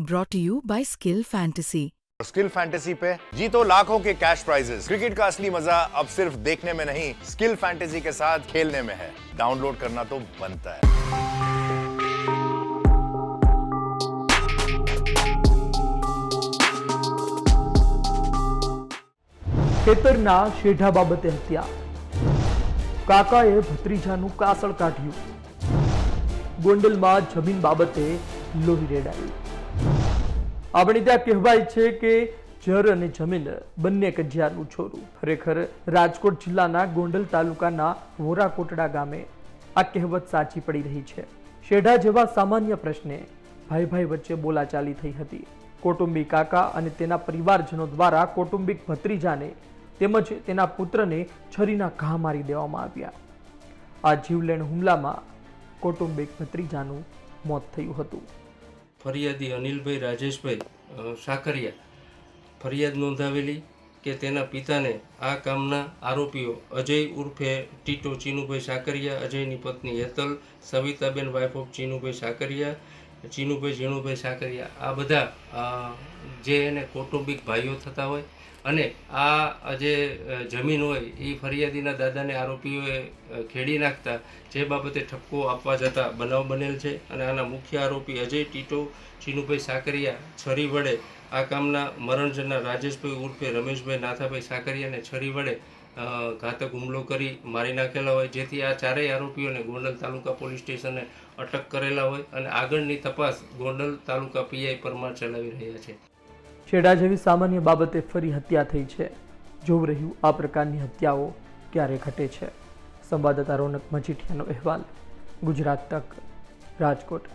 brought to you by Skill Fantasy. Skill fantasy पे जीतो लाखों के कैश प्राइजेस। क्रिकेट का असली मजा अब सिर्फ देखने में नहीं, स्किल फैंटेसी के साथ खेलने में है। डाउनलोड करना तो बनता है। ખેતરના શેઢા બાબતે હત્યા, કાકાએ ભત્રીજાનું કાસળ કાઢ્યું, ગોંડલમાં જમીન બાબતે લોહી રેડાયું। આપણે ત્યાં કહેવાય છે કે જર અને જમીન બંને કજિયાનું છોરું। ખરેખર રાજકોટ જિલ્લાના ગોંડલ તાલુકાના વોરાકોટડા ગામે આ કહેવત સાચી પડી રહી છે। શેઢા જેવા સામાન્ય પ્રશ્ને ભાઈ ભાઈ વચ્ચે બોલાચાલી થઈ હતી। કૌટુંબિક કાકા અને તેના પરિવારજનો દ્વારા કૌટુંબિક ભત્રીજાને તેમજ તેના પુત્રને છરીના ઘા મારી દેવામાં આવ્યા। આ જીવલેણ હુમલામાં કૌટુંબિક ભત્રીજાનું મોત થયું હતું। ફરિયાદી અનિલભાઈ રાજેશભાઈ સાકરિયા ફરિયાદ નોંધાવેલી કે તેના પિતાને આ કામના આરોપીઓ અજય ઉર્ફે ટીટો ચીનુભાઈ સાકરિયા, અજયની પત્ની હેતલ, સવિતાબેન વાઇફ ઓફ ચીનુભાઈ સાકરિયા, ચીનુભાઈ ઝીણુભાઈ સાકરિયા, આ બધા જે એને કૌટુંબિક ભાઈઓ થતા હોય અને આ જે જમીન હોય એ ફરિયાદીના દાદાને આરોપીઓએ ખેડી નાખતા જે બાબતે ઠપકો આપવા જતા બનાવ બનેલ છે। અને આના મુખ્ય આરોપી અજય ટીટો ચીનુભાઈ સાકરિયા છરી વડે આ કામના મરણ જનાર રાજેશભાઈ ઉર્ફે રમેશભાઈ નાથાભાઈ સાકરિયાને છરી વડે ઘાતક હુમલો કરી મારી નાખેલા હોય, જેથી આ ચારેય આરોપીઓને ગોંડલ તાલુકા પોલીસ સ્ટેશને અટક કરેલા હોય અને આગળની તપાસ ગોંડલ તાલુકા પીઆઈ પરમાર ચલાવી રહ્યા છે। શેઢા જેવી સામાન્ય બાબતે ફરી હત્યા થઈ છે। જોવું રહ્યું આ પ્રકારની હત્યાઓ ક્યારે ઘટે છે। સંવાદદાતા રોનક મજીઠિયાનો અહેવાલ, ગુજરાત તક, રાજકોટ।